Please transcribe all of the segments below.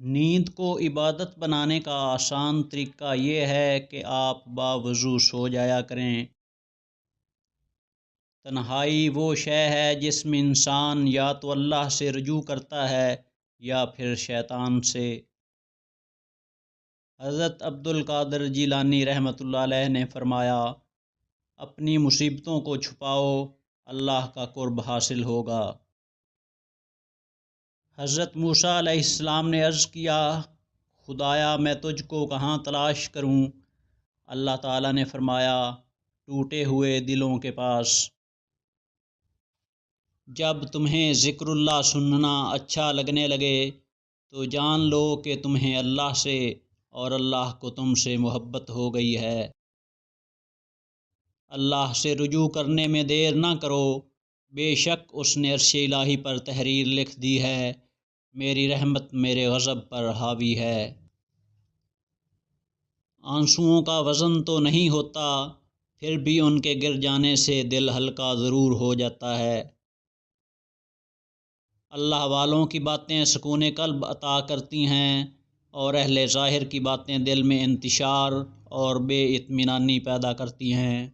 نیند کو عبادت بنانے کا آسان طریقہ یہ ہے کہ آپ باوضو سو جایا کریں۔ تنہائی وہ شے ہے جس میں انسان یا تو اللہ سے رجوع کرتا ہے یا پھر شیطان سے۔ حضرت عبد القادر جیلانی رحمۃ اللہ علیہ نے فرمایا، اپنی مصیبتوں کو چھپاؤ، اللہ کا قرب حاصل ہوگا۔ حضرت موسیٰ علیہ السلام نے عرض کیا، خدایا میں تجھ کو کہاں تلاش کروں؟ اللہ تعالیٰ نے فرمایا، ٹوٹے ہوئے دلوں کے پاس۔ جب تمہیں ذکر اللہ سننا اچھا لگنے لگے تو جان لو کہ تمہیں اللہ سے اور اللہ کو تم سے محبت ہو گئی ہے۔ اللہ سے رجوع کرنے میں دیر نہ کرو، بے شک اس نے عرش الہی پر تحریر لکھ دی ہے، میری رحمت میرے غضب پر حاوی ہے۔ آنسوؤں کا وزن تو نہیں ہوتا، پھر بھی ان کے گر جانے سے دل ہلکا ضرور ہو جاتا ہے۔ اللہ والوں کی باتیں سکون قلب عطا کرتی ہیں اور اہل ظاہر کی باتیں دل میں انتشار اور بے اطمینانی پیدا کرتی ہیں۔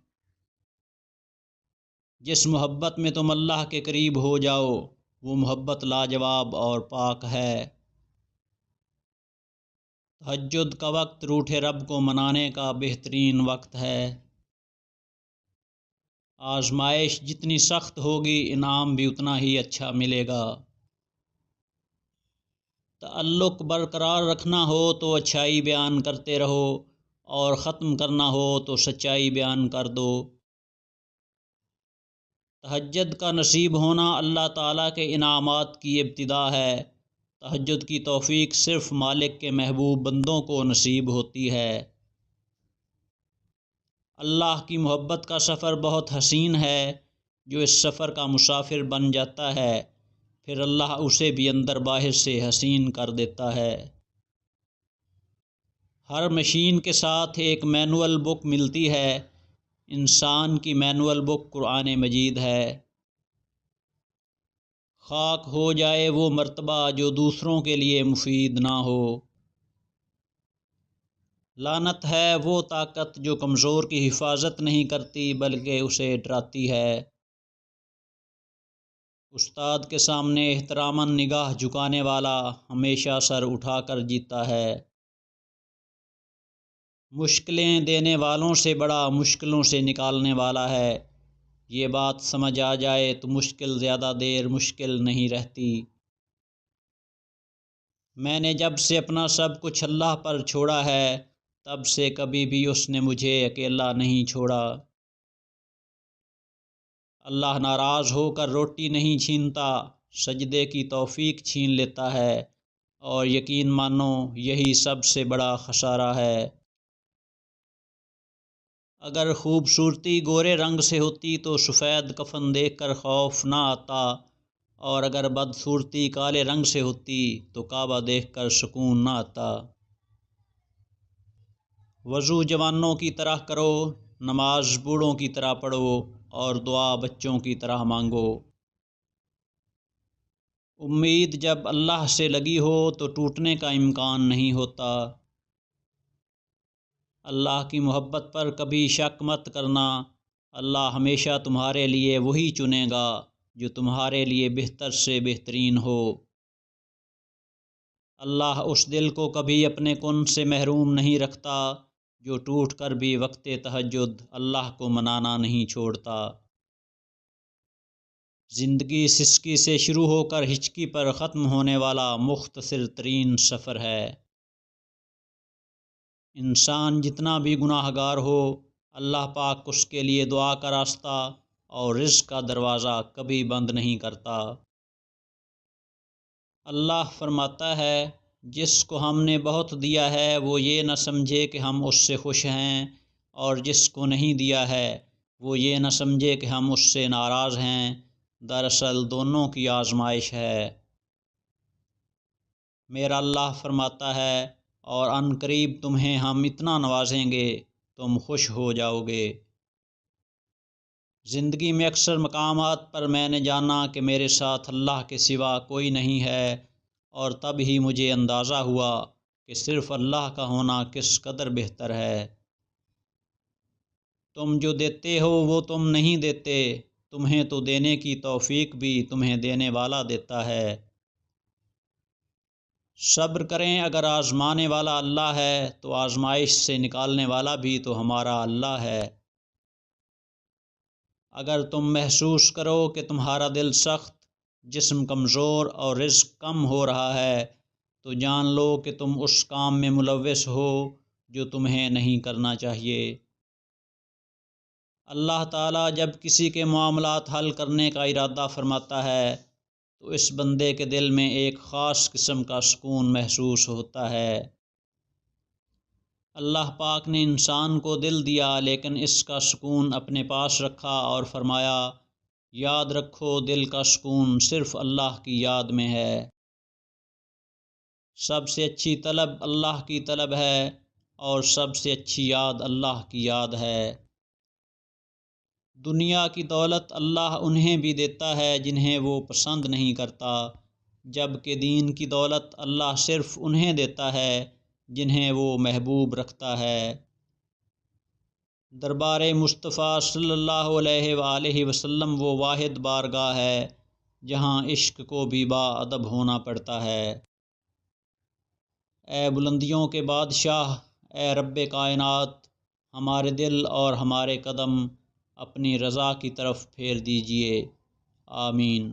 جس محبت میں تم اللہ کے قریب ہو جاؤ وہ محبت لاجواب اور پاک ہے۔ تہجد کا وقت روٹھے رب کو منانے کا بہترین وقت ہے۔ آزمائش جتنی سخت ہوگی انعام بھی اتنا ہی اچھا ملے گا۔ تعلق برقرار رکھنا ہو تو اچھائی بیان کرتے رہو اور ختم کرنا ہو تو سچائی بیان کر دو۔ تہجد کا نصیب ہونا اللہ تعالیٰ کے انعامات کی ابتدا ہے۔ تہجد کی توفیق صرف مالک کے محبوب بندوں کو نصیب ہوتی ہے۔ اللہ کی محبت کا سفر بہت حسین ہے، جو اس سفر کا مسافر بن جاتا ہے پھر اللہ اسے بھی اندر باہر سے حسین کر دیتا ہے۔ ہر مشین کے ساتھ ایک مینول بک ملتی ہے، انسان کی مینول بک قرآن مجید ہے۔ خاک ہو جائے وہ مرتبہ جو دوسروں کے لیے مفید نہ ہو۔ لعنت ہے وہ طاقت جو کمزور کی حفاظت نہیں کرتی بلکہ اسے ڈراتی ہے۔ استاد کے سامنے احتراماً نگاہ جھکانے والا ہمیشہ سر اٹھا کر جیتا ہے۔ مشکلیں دینے والوں سے بڑا مشکلوں سے نکالنے والا ہے۔ یہ بات سمجھ آ جائے تو مشکل زیادہ دیر مشکل نہیں رہتی۔ میں نے جب سے اپنا سب کچھ اللہ پر چھوڑا ہے تب سے کبھی بھی اس نے مجھے اکیلا نہیں چھوڑا۔ اللہ ناراض ہو کر روٹی نہیں چھینتا، سجدے کی توفیق چھین لیتا ہے، اور یقین مانو یہی سب سے بڑا خسارہ ہے۔ اگر خوبصورتی گورے رنگ سے ہوتی تو سفید کفن دیکھ کر خوف نہ آتا، اور اگر بدصورتی کالے رنگ سے ہوتی تو کعبہ دیکھ کر سکون نہ آتا۔ وضو جوانوں کی طرح کرو، نماز بوڑھوں کی طرح پڑھو، اور دعا بچوں کی طرح مانگو۔ امید جب اللہ سے لگی ہو تو ٹوٹنے کا امکان نہیں ہوتا۔ اللہ کی محبت پر کبھی شک مت کرنا، اللہ ہمیشہ تمہارے لیے وہی چنے گا جو تمہارے لیے بہتر سے بہترین ہو۔ اللہ اس دل کو کبھی اپنے کن سے محروم نہیں رکھتا جو ٹوٹ کر بھی وقت تہجد اللہ کو منانا نہیں چھوڑتا۔ زندگی سسکی سے شروع ہو کر ہچکی پر ختم ہونے والا مختصر ترین سفر ہے۔ انسان جتنا بھی گناہ گار ہو، اللہ پاک اس کے لیے دعا کا راستہ اور رزق کا دروازہ کبھی بند نہیں کرتا۔ اللہ فرماتا ہے، جس کو ہم نے بہت دیا ہے وہ یہ نہ سمجھے کہ ہم اس سے خوش ہیں، اور جس کو نہیں دیا ہے وہ یہ نہ سمجھے کہ ہم اس سے ناراض ہیں، دراصل دونوں کی آزمائش ہے۔ میرا اللہ فرماتا ہے، اور عن قریب تمہیں ہم اتنا نوازیں گے تم خوش ہو جاؤ گے۔ زندگی میں اکثر مقامات پر میں نے جانا کہ میرے ساتھ اللہ کے سوا کوئی نہیں ہے، اور تب ہی مجھے اندازہ ہوا کہ صرف اللہ کا ہونا کس قدر بہتر ہے۔ تم جو دیتے ہو وہ تم نہیں دیتے، تمہیں تو دینے کی توفیق بھی تمہیں دینے والا دیتا ہے۔ صبر کریں، اگر آزمانے والا اللہ ہے تو آزمائش سے نکالنے والا بھی تو ہمارا اللہ ہے۔ اگر تم محسوس کرو کہ تمہارا دل سخت، جسم کمزور اور رزق کم ہو رہا ہے تو جان لو کہ تم اس کام میں ملوث ہو جو تمہیں نہیں کرنا چاہیے۔ اللہ تعالیٰ جب کسی کے معاملات حل کرنے کا ارادہ فرماتا ہے تو اس بندے کے دل میں ایک خاص قسم کا سکون محسوس ہوتا ہے۔ اللہ پاک نے انسان کو دل دیا لیکن اس کا سکون اپنے پاس رکھا اور فرمایا، یاد رکھو دل کا سکون صرف اللہ کی یاد میں ہے۔ سب سے اچھی طلب اللہ کی طلب ہے اور سب سے اچھی یاد اللہ کی یاد ہے۔ دنیا کی دولت اللہ انہیں بھی دیتا ہے جنہیں وہ پسند نہیں کرتا، جبکہ دین کی دولت اللہ صرف انہیں دیتا ہے جنہیں وہ محبوب رکھتا ہے۔ دربار مصطفیٰ صلی اللہ علیہ وآلہ وسلم وہ واحد بارگاہ ہے جہاں عشق کو بھی با ادب ہونا پڑتا ہے۔ اے بلندیوں کے بادشاہ، اے رب کائنات، ہمارے دل اور ہمارے قدم اپنی رضا کی طرف پھیر دیجیے، آمین۔